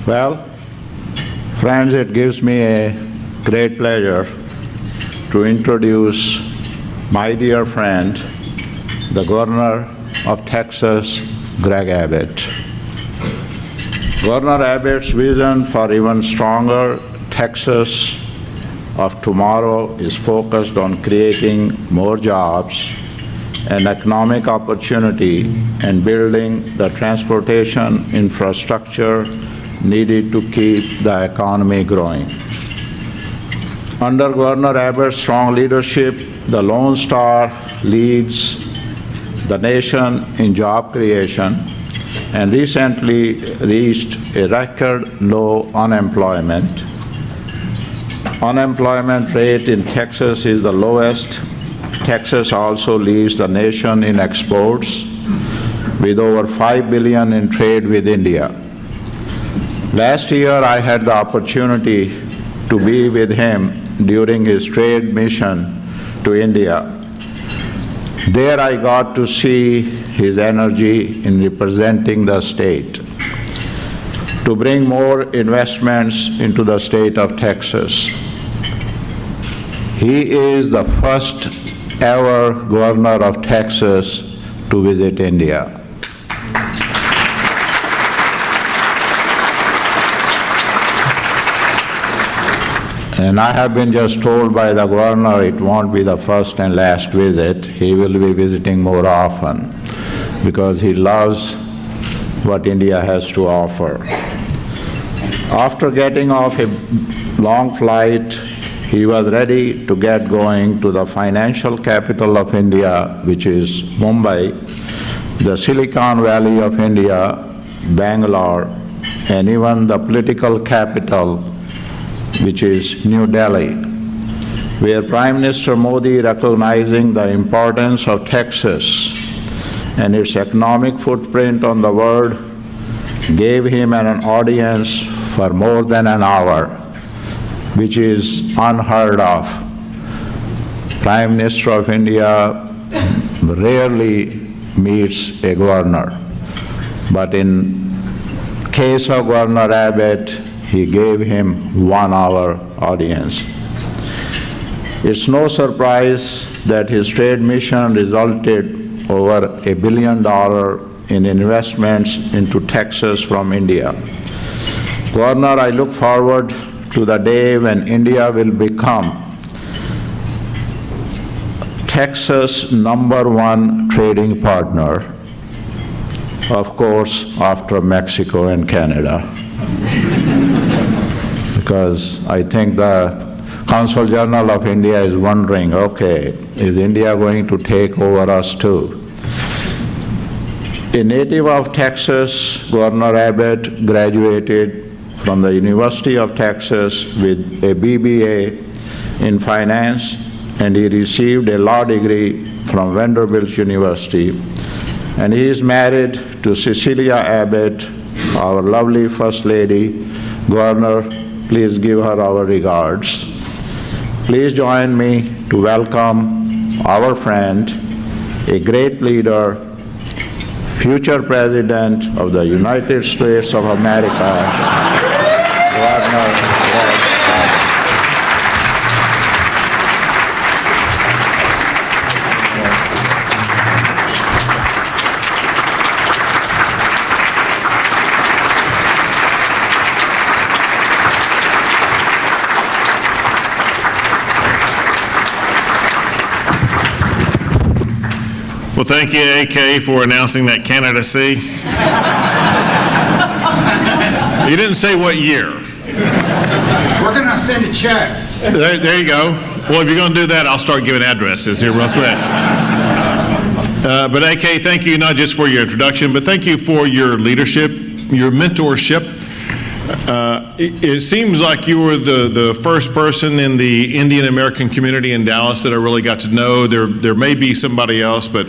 Well, friends, it gives me a great pleasure to introduce my dear friend, the Governor of Texas, Greg Abbott. Governor Abbott's vision for even stronger Texas of tomorrow is focused on creating more jobs and economic opportunity and building the transportation infrastructure needed to keep the economy growing. Under Governor Abbott's strong leadership, the Lone Star leads the nation in job creation and recently reached a record low unemployment. Unemployment rate in Texas is the lowest. Texas also leads the nation in exports with over $5 billion in trade with India. Last year, I had the opportunity to be with him during his trade mission to India. There I got to see his energy in representing the state to bring more investments into the state of Texas. He is the first ever governor of Texas to visit India. And I have been just told by the governor it won't be the first and last visit. He will be visiting more often because he loves what India has to offer. After getting off a long flight, he was ready to get going to the financial capital of India, which is Mumbai, the Silicon Valley of India, Bangalore, and even the political capital, which is New Delhi, where Prime Minister Modi, recognizing the importance of Texas and its economic footprint on the world, gave him an audience for more than an hour, which is unheard of. Prime Minister of India rarely meets a governor, but in case of Governor Abbott, he gave him 1 hour audience. It's no surprise that his trade mission resulted over $1 billion in investments into Texas from India. Governor, I look forward to the day when India will become Texas' #1 trading partner, of course, after Mexico and Canada. Because I think the Consul General of India is wondering, okay, is India going to take over us too? A native of Texas, Governor Abbott graduated from the University of Texas with a BBA in finance, and he received a law degree from Vanderbilt University. And he is married to Cecilia Abbott, our lovely First Lady. Governor, please give her our regards. Please join me to welcome our friend, a great leader, future President of the United States of America, Governor Greg Abbott. Well, thank you, AK, for announcing that candidacy. You didn't say what year. We're going to send a check. There you go. Well, if you're going to do that, I'll start giving addresses here real quick. But AK, thank you not just for your introduction, but thank you for your leadership, your mentorship. It seems like you were the first person in the Indian American community in Dallas that I really got to know. There may be somebody else, but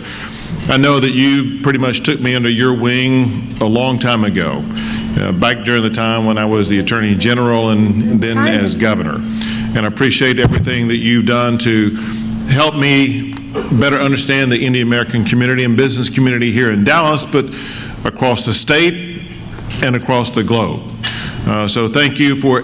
I know that you pretty much took me under your wing a long time ago, back during the time when I was the Attorney General and then as Governor. And I appreciate everything that you've done to help me better understand the Indian American community and business community here in Dallas, but across the state and across the globe. So thank you for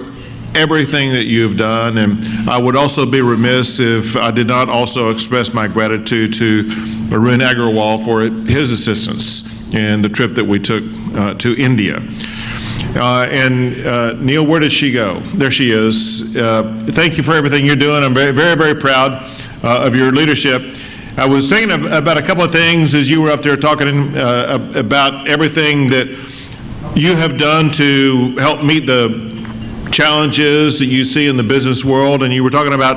everything that you've done, and I would also be remiss if I did not also express my gratitude to Arun Agrawal for his assistance in the trip that we took to India. Neil, where did she go? There she is. Thank you for everything you're doing. I'm very, very, very proud of your leadership. I was thinking about a couple of things as you were up there talking about everything that you have done to help meet the challenges that you see in the business world, and you were talking about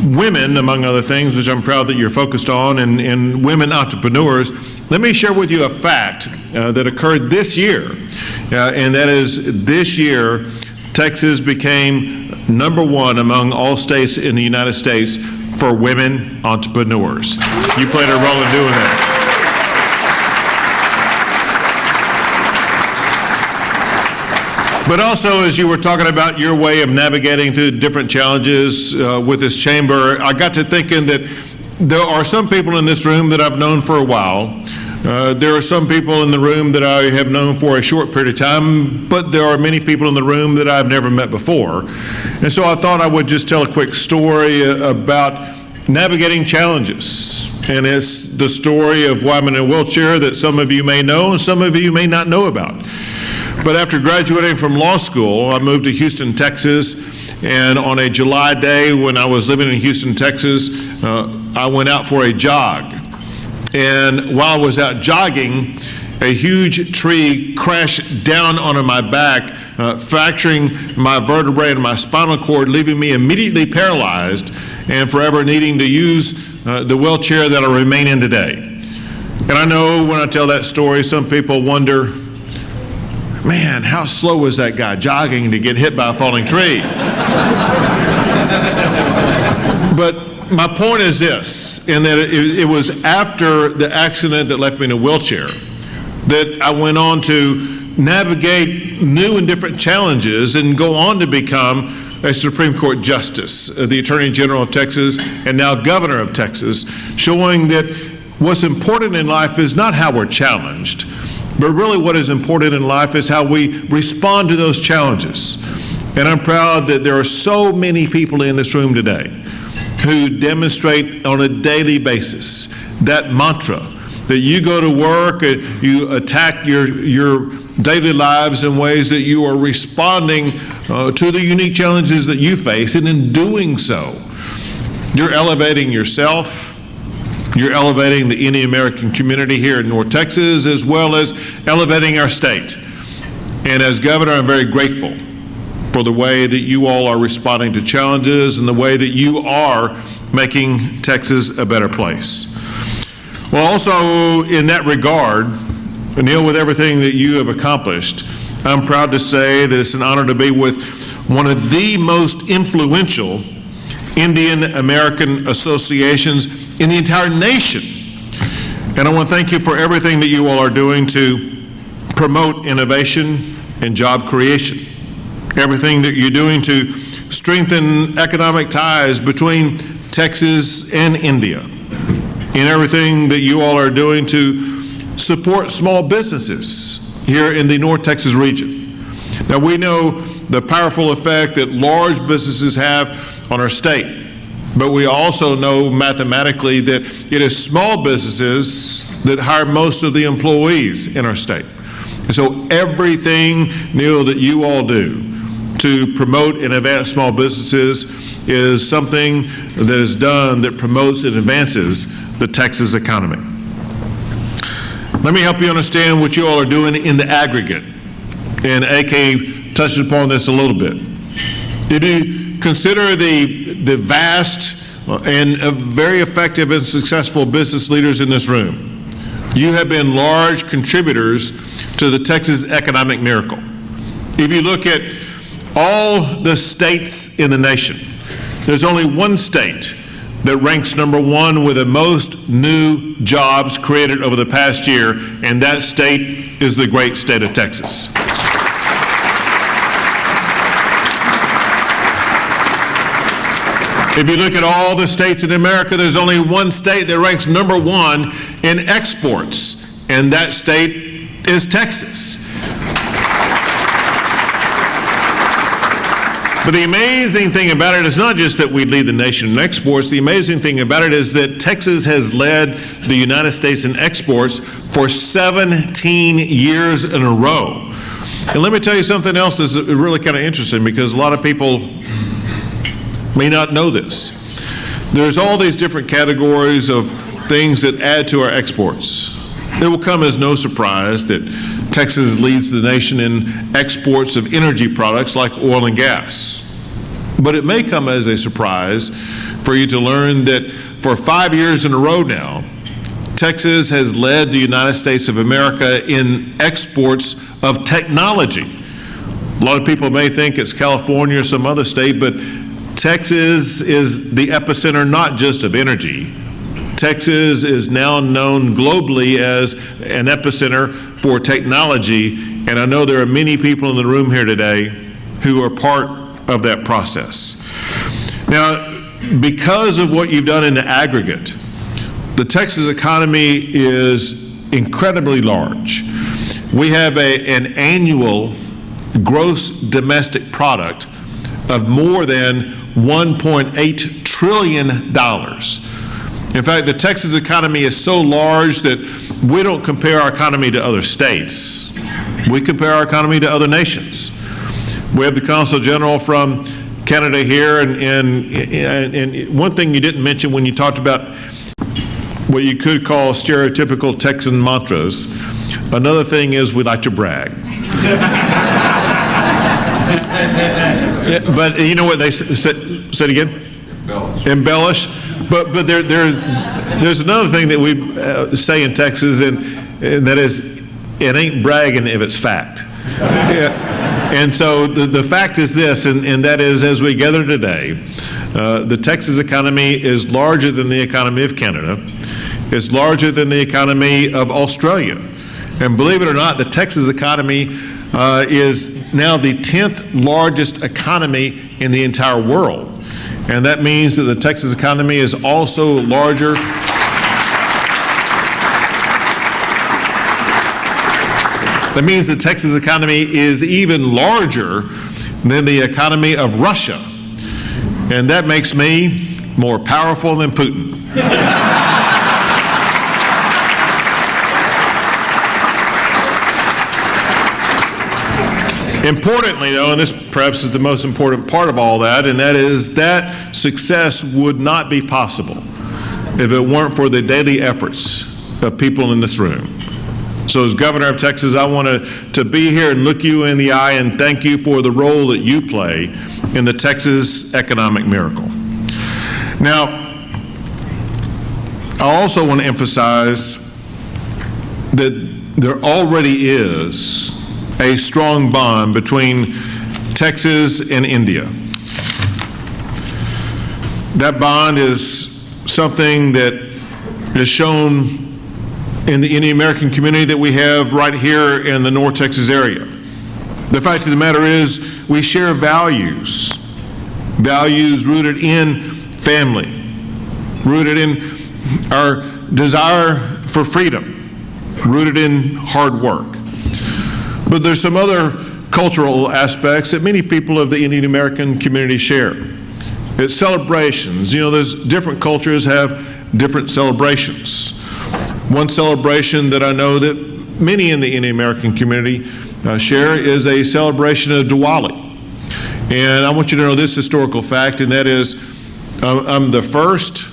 women, among other things, which I'm proud that you're focused on, and women entrepreneurs. Let me share with you a fact that occurred this year, and that is this year, Texas became #1 among all states in the United States for women entrepreneurs. You played a role in doing that. But also, as you were talking about your way of navigating through different challenges with this chamber, I got to thinking that there are some people in this room that I've known for a while. There are some people in the room that I have known for a short period of time, but there are many people in the room that I've never met before. And so I thought I would just tell a quick story about navigating challenges. And it's the story of why I'm in a wheelchair that some of you may know and some of you may not know about. But after graduating from law school, I moved to Houston, Texas, and on a July day when I was living in Houston, Texas, I went out for a jog. And while I was out jogging, a huge tree crashed down onto my back, fracturing my vertebrae and my spinal cord, leaving me immediately paralyzed and forever needing to use the wheelchair that I remain in today. And I know when I tell that story, some people wonder, man, how slow was that guy jogging to get hit by a falling tree? But my point is this, in that it was after the accident that left me in a wheelchair that I went on to navigate new and different challenges and go on to become a Supreme Court Justice, the Attorney General of Texas, and now Governor of Texas, showing that what's important in life is not how we're challenged, but really what is important in life is how we respond to those challenges. And I'm proud that there are so many people in this room today who demonstrate on a daily basis that mantra, that you go to work, you attack your daily lives in ways that you are responding to the unique challenges that you face, and in doing so, you're elevating yourself, you're elevating the Indian American community here in North Texas, as well as elevating our state. And as governor, I'm very grateful for the way that you all are responding to challenges and the way that you are making Texas a better place. Well, also in that regard, Neil, with everything that you have accomplished, I'm proud to say that it's an honor to be with one of the most influential Indian American associations in the entire nation. And I want to thank you for everything that you all are doing to promote innovation and job creation. Everything that you're doing to strengthen economic ties between Texas and India. And everything that you all are doing to support small businesses here in the North Texas region. Now, we know the powerful effect that large businesses have on our state, but we also know mathematically that it is small businesses that hire most of the employees in our state. And so everything, Neil, that you all do to promote and advance small businesses is something that is done that promotes and advances the Texas economy. Let me help you understand what you all are doing in the aggregate. And AK touched upon this a little bit. If you consider the vast and very effective and successful business leaders in this room, you have been large contributors to the Texas economic miracle. If you look at all the states in the nation, there's only one state that ranks number one with the most new jobs created over the past year, and that state is the great state of Texas. If you look at all the states in America, there's only one state that ranks number one in exports, and that state is Texas. But the amazing thing about it is not just that we lead the nation in exports. The amazing thing about it is that Texas has led the United States in exports for 17 years in a row. And let me tell you something else that's really kind of interesting, because a lot of people may not know this. There's all these different categories of things that add to our exports. It will come as no surprise that Texas leads the nation in exports of energy products like oil and gas. But it may come as a surprise for you to learn that for 5 years in a row now, Texas has led the United States of America in exports of technology. A lot of people may think it's California or some other state, but Texas is the epicenter not just of energy. Texas is now known globally as an epicenter for technology, and I know there are many people in the room here today who are part of that process. Now, because of what you've done in the aggregate, the Texas economy is incredibly large. We have an annual gross domestic product of more than $1.8 trillion. In fact, the Texas economy is so large that we don't compare our economy to other states. We compare our economy to other nations. We have the Consul General from Canada here, and one thing you didn't mention when you talked about what you could call stereotypical Texan mantras, another thing is we like to brag. But you know what they said again? Embellish. But there's another thing that we say in Texas, and that is, it ain't bragging if it's fact. And so the fact is this, and that is, as we gather today, the Texas economy is larger than the economy of Canada. It's larger than the economy of Australia. And believe it or not, the Texas economy is now the 10th largest economy in the entire world. And that means that the Texas economy is also larger. That means the Texas economy is even larger than the economy of Russia. And that makes me more powerful than Putin. Importantly, though, and this perhaps is the most important part of all that, and that is that success would not be possible if it weren't for the daily efforts of people in this room. So as Governor of Texas, I want to be here and look you in the eye and thank you for the role that you play in the Texas economic miracle. Now, I also want to emphasize that there already is a strong bond between Texas and India. That bond is something that is shown in the Indian American community that we have right here in the North Texas area. The fact of the matter is, we share values rooted in family, rooted in our desire for freedom, rooted in hard work. But there's some other cultural aspects that many people of the Indian American community share. It's celebrations. You know, there's different cultures have different celebrations. One celebration that I know that many in the Indian American community share is a celebration of Diwali. And I want you to know this historical fact, and that is, I'm the first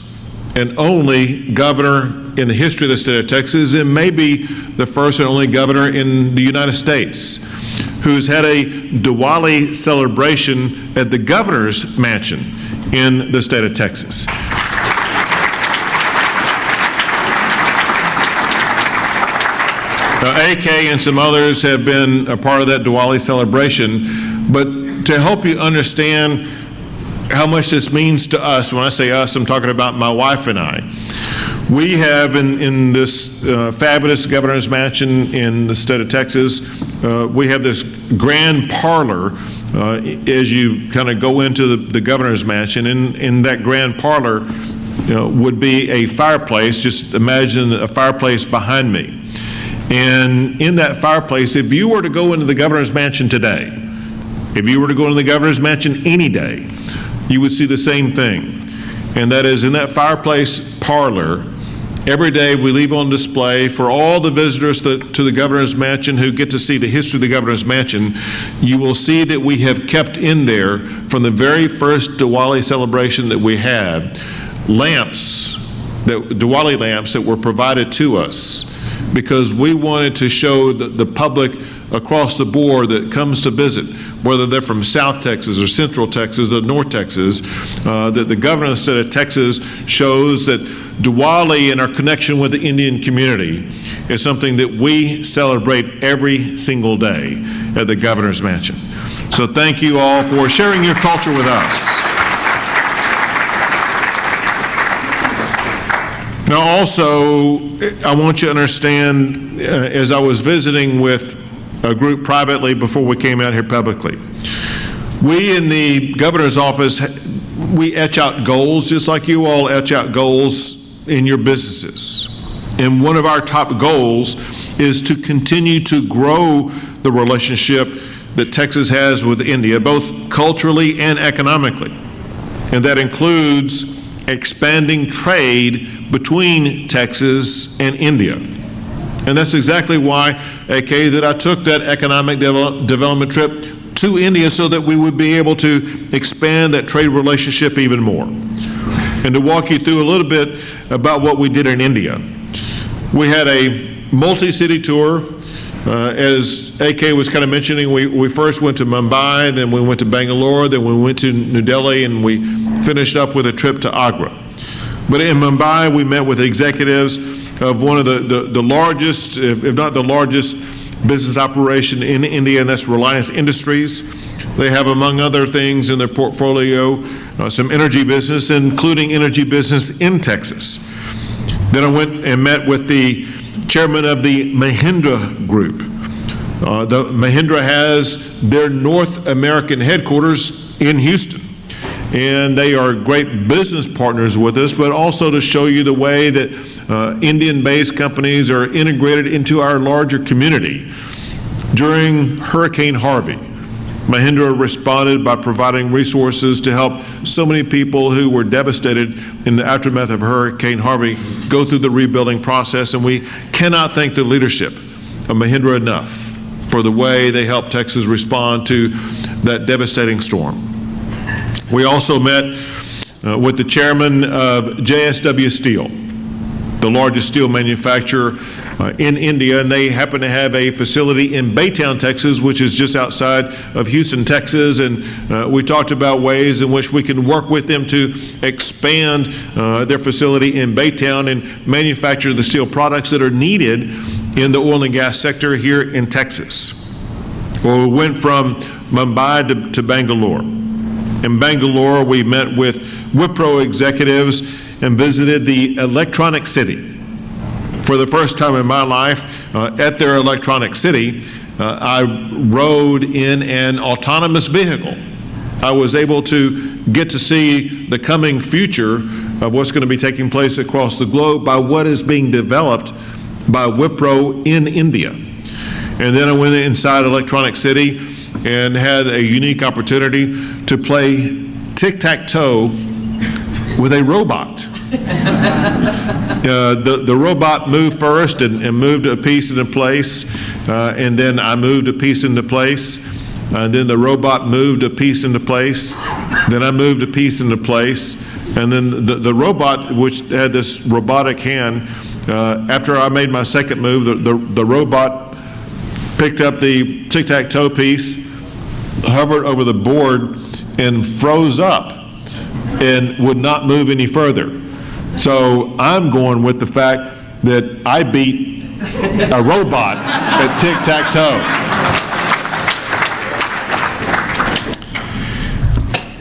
and only governor in the history of the state of Texas, and maybe the first and only governor in the United States, who's had a Diwali celebration at the governor's mansion in the state of Texas. AK and some others have been a part of that Diwali celebration, but to help you understand how much this means to us, when I say us, I'm talking about my wife and I. We have in this fabulous governor's mansion in the state of Texas, we have this grand parlor as you kind of go into the governor's mansion. In that grand parlor would be a fireplace. Just imagine a fireplace behind me. And in that fireplace, if you were to go into the governor's mansion today, if you were to go into the governor's mansion any day, you would see the same thing. And that is, in that fireplace parlor, every day we leave on display for all the visitors to the governor's mansion who get to see the history of the governor's mansion. You will see that we have kept in there, from the very first Diwali celebration that we had, lamps, Diwali lamps that were provided to us, because we wanted to show the public across the board that comes to visit, whether they're from South Texas or Central Texas or North Texas, that the governor of the state of Texas shows that Diwali and our connection with the Indian community is something that we celebrate every single day at the governor's mansion. So thank you all for sharing your culture with us. Now also, I want you to understand, as I was visiting with a group privately before we came out here publicly, we in the governor's office, we etch out goals just like you all etch out goals in your businesses. And one of our top goals is to continue to grow the relationship that Texas has with India, both culturally and economically. And that includes expanding trade between Texas and India. And that's exactly why, AK, that I took that economic development trip to India, so that we would be able to expand that trade relationship even more. And to walk you through a little bit about what we did in India. We had a multi-city tour. As AK was kind of mentioning, we first went to Mumbai, then we went to Bangalore, then we went to New Delhi, and we finished up with a trip to Agra. But in Mumbai, we met with executives of one of the largest, if not the largest, business operation in India, and that's Reliance Industries. They have, among other things in their portfolio, some energy business, including energy business in Texas. Then I went and met with the chairman of the Mahindra Group. The Mahindra has their North American headquarters in Houston. And they are great business partners with us, but also to show you the way that Indian-based companies are integrated into our larger community. During Hurricane Harvey, Mahindra responded by providing resources to help so many people who were devastated in the aftermath of Hurricane Harvey go through the rebuilding process, and we cannot thank the leadership of Mahindra enough for the way they helped Texas respond to that devastating storm. We also met with the chairman of JSW Steel, the largest steel manufacturer in India, and they happen to have a facility in Baytown, Texas, which is just outside of Houston, Texas, and we talked about ways in which we can work with them to expand their facility in Baytown and manufacture the steel products that are needed in the oil and gas sector here in Texas. Well, we went from Mumbai to Bangalore. In Bangalore, we met with Wipro executives and visited the Electronic City. For the first time in my life, at their Electronic City, I rode in an autonomous vehicle. I was able to get to see the coming future of what's going to be taking place across the globe by what is being developed by Wipro in India. And then I went inside Electronic City and had a unique opportunity to play tic-tac-toe with a robot. The robot moved first and moved a piece into place, and then I moved a piece into place, and then the robot moved a piece into place, then I moved a piece into place, and then the robot, which had this robotic hand, after I made my second move, the robot picked up the tic-tac-toe piece, hovered over the board, and froze up and would not move any further. So I'm going with the fact that I beat a robot at tic-tac-toe.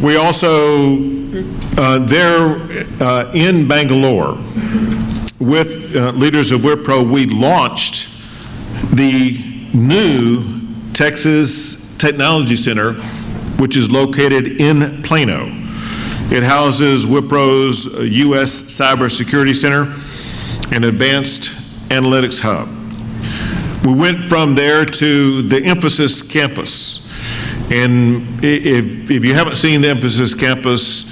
We also, there in Bangalore, with leaders of Wipro, we launched the new Texas Technology Center, which is located in Plano. It houses Wipro's U.S. Cybersecurity Center, an advanced analytics hub. We went from there to the Infosys campus. And if you haven't seen the Infosys campus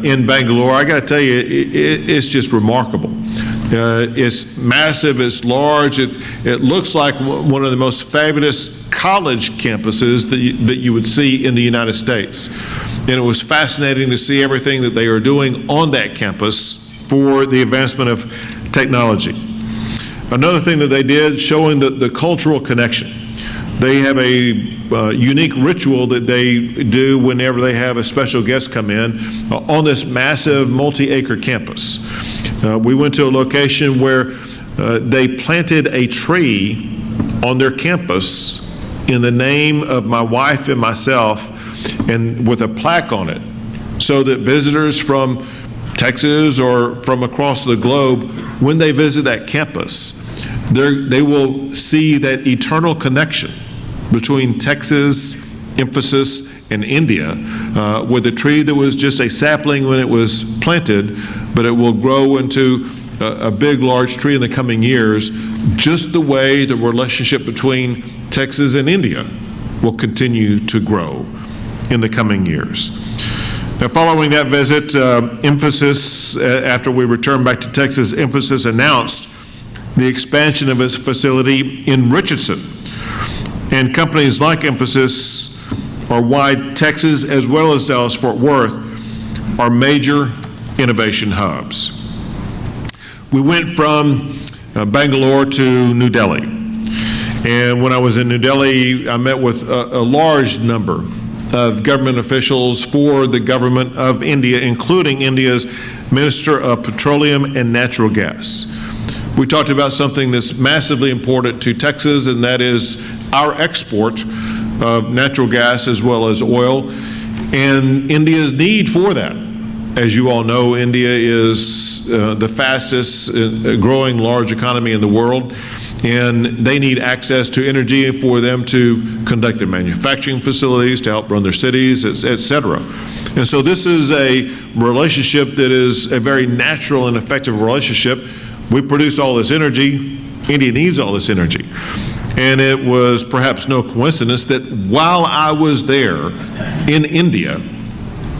in Bangalore, I got to tell you, it's just remarkable. It's massive, it's large, it looks like one of the most fabulous college campuses that you would see in the United States. And it was fascinating to see everything that they are doing on that campus for the advancement of technology. Another thing that they did, showing the cultural connection. They have a unique ritual that they do whenever they have a special guest come in on this massive multi-acre campus. We went to a location where they planted a tree on their campus in the name of my wife and myself, and with a plaque on it, so that visitors from Texas or from across the globe, when they visit that campus, they will see that eternal connection between Texas, Infosys, and India, with a tree that was just a sapling when it was planted, but it will grow into a big, large tree in the coming years, just the way the relationship between Texas and India will continue to grow in the coming years. Now, following that visit, Infosys, after we returned back to Texas, Infosys announced the expansion of its facility in Richardson. And companies like Infosys are why Texas, as well as Dallas-Fort Worth, are major innovation hubs. We went from Bangalore to New Delhi. And when I was in New Delhi, I met with a large number of government officials for the government of India, including India's Minister of Petroleum and Natural Gas. We talked about something that's massively important to Texas, and that is our export of natural gas as well as oil, and India's need for that. As you all know, India is the fastest growing large economy in the world, and they need access to energy for them to conduct their manufacturing facilities, to help run their cities, et cetera. And so this is a relationship that is a very natural and effective relationship. We produce all this energy, India needs all this energy. And it was perhaps no coincidence that while I was there in India,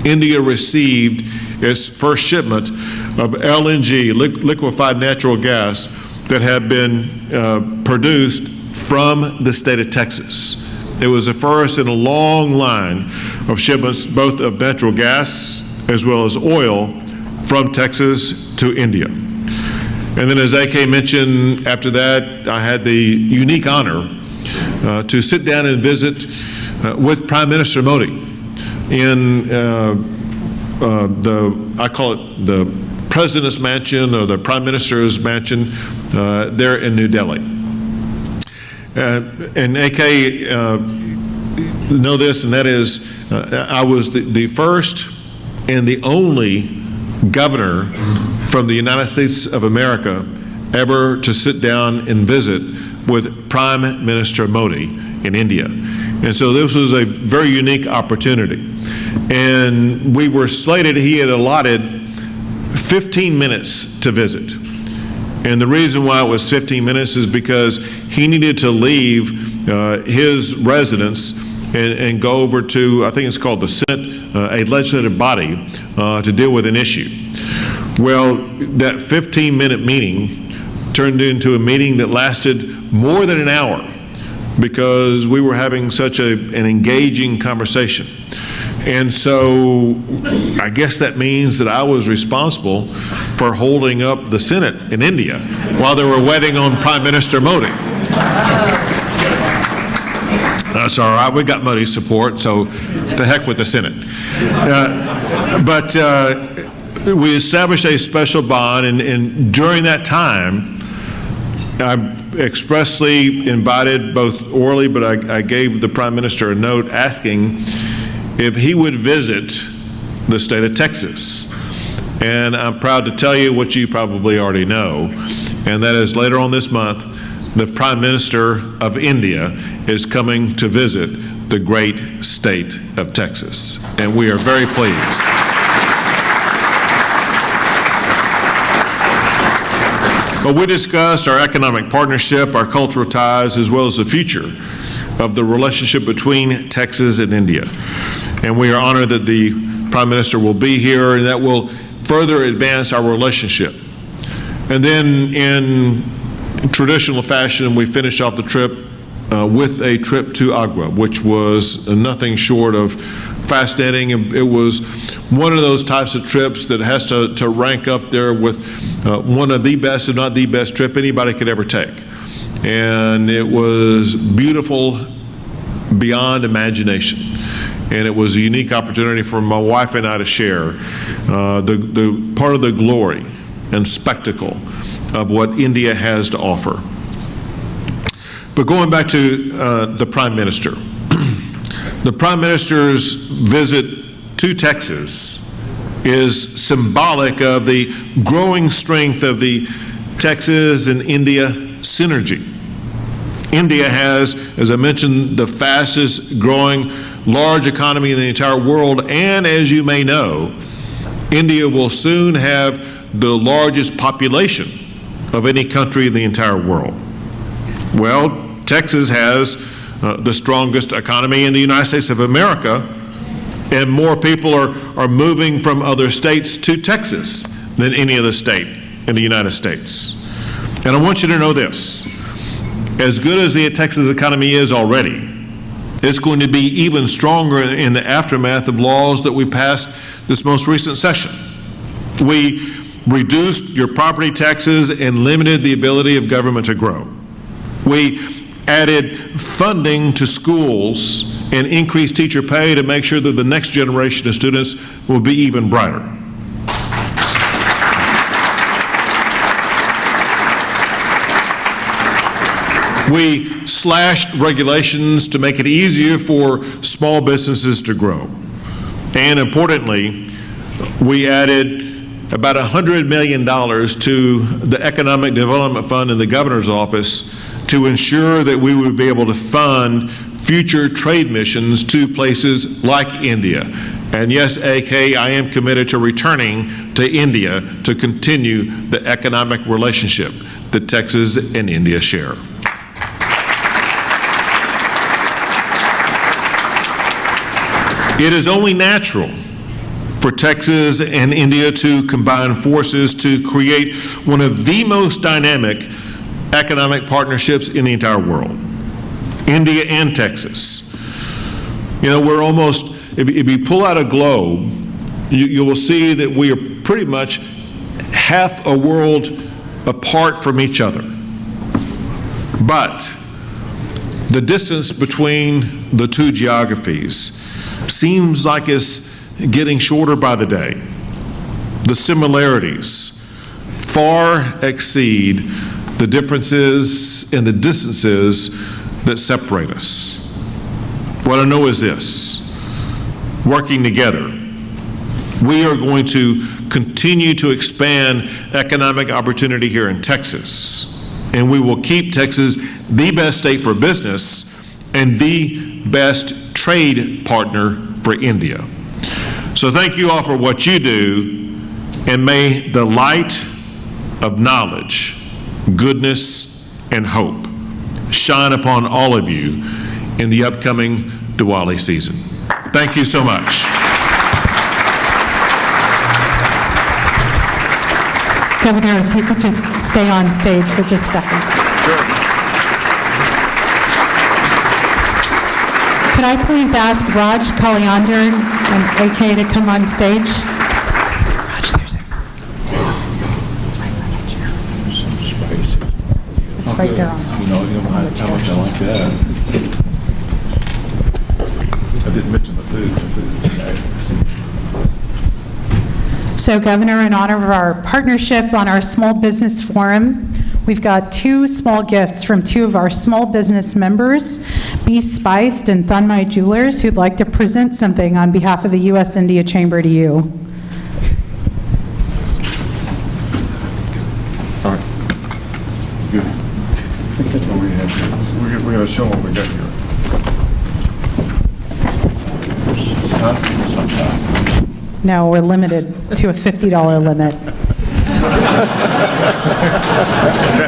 India received its first shipment of LNG, liquefied natural gas, that had been produced from the state of Texas. It was the first in a long line of shipments, both of natural gas as well as oil, from Texas to India. And then, as AK mentioned, after that, I had the unique honor to sit down and visit with Prime Minister Modi in I call it the President's Mansion, or the Prime Minister's Mansion, there in New Delhi. And AK know this, and that is, I was the first and the only governor from the United States of America ever to sit down and visit with Prime Minister Modi in India. And so this was a very unique opportunity. And we were slated, he had allotted 15 minutes to visit. And the reason why it was 15 minutes is because he needed to leave his residence and go over to, I think it's called the Senate, a legislative body, to deal with an issue. Well, that 15-minute meeting turned into a meeting that lasted more than an hour, because we were having such an engaging conversation. And so I guess that means that I was responsible for holding up the Senate in India while they were waiting on Prime Minister Modi. That's all right, we got Modi's support, so to heck with the Senate. But we established a special bond, and during that time, expressly invited, both orally, but I gave the Prime Minister a note asking if he would visit the state of Texas. And I'm proud to tell you what you probably already know, and that is later on this month, the Prime Minister of India is coming to visit the great state of Texas, and we are very pleased. But we discussed our economic partnership, our cultural ties, as well as the future of the relationship between Texas and India. And we are honored that the Prime Minister will be here, and that will further advance our relationship. And then in traditional fashion, we finished off the trip with a trip to Agra, which was nothing short of fascinating. It was one of those types of trips that has to rank up there with one of the best, if not the best trip anybody could ever take. And it was beautiful beyond imagination. And it was a unique opportunity for my wife and I to share the part of the glory and spectacle of what India has to offer. But going back to the Prime Minister, the Prime Minister's visit to Texas is symbolic of the growing strength of the Texas and India synergy. India has, as I mentioned, the fastest growing large economy in the entire world, and as you may know, India will soon have the largest population of any country in the entire world. Well, Texas has the strongest economy in the United States of America, and more people are moving from other states to Texas than any other state in the United States. And I want you to know this: as good as the Texas economy is already, it's going to be even stronger in the aftermath of laws that we passed this most recent session. We reduced your property taxes and limited the ability of government to grow. We added funding to schools and increased teacher pay to make sure that the next generation of students will be even brighter. We slashed regulations to make it easier for small businesses to grow. And importantly, we added about $100 million to the Economic Development Fund in the governor's office to ensure that we would be able to fund future trade missions to places like India. And yes, AK, I am committed to returning to India to continue the economic relationship that Texas and India share. It is only natural for Texas and India to combine forces to create one of the most dynamic economic partnerships in the entire world. India and Texas. You know, we're almost, if you pull out a globe, you will see that we are pretty much half a world apart from each other. But the distance between the two geographies seems like it's getting shorter by the day. The similarities far exceed the differences and the distances that separate us. What I know is this: working together, we are going to continue to expand economic opportunity here in Texas, and we will keep Texas the best state for business and the best trade partner for India. So thank you all for what you do, and may the light of knowledge, goodness, and hope shine upon all of you in the upcoming Diwali season. Thank you so much. Governor, if you could just stay on stage for just a second. Sure. Could I please ask Raj Kalyander and AK to come on stage? Raj, there's it. It's right there on. You know how much I like that. I didn't mention the food. So, Governor, in honor of our partnership on our Small Business Forum, We've got 2 small gifts from 2 of our small business members, Be Spiced and Thunmai Jewelers, who'd like to present something on behalf of the U.S. India Chamber to you. All right. Good. We're going to show them what we got here. No, we're limited to a $50 limit.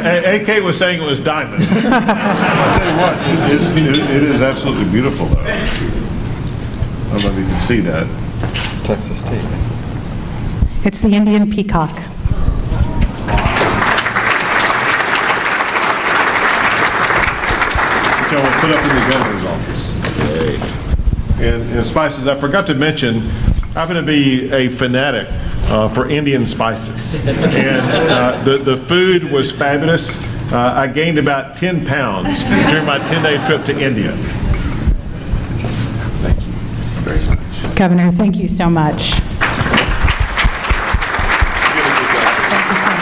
AK was saying it was diamond. I'll tell you what, it is absolutely beautiful, though. I don't know if you can see that. Texas State. It's the Indian peacock. Which I will put up in the governor's office. And spices, I forgot to mention, I happen to be a fanatic for Indian spices. And the food was fabulous. I gained about 10 pounds during my 10-day trip to India. Thank you very much. Governor, thank you so much. You did a good job. Thank you so much.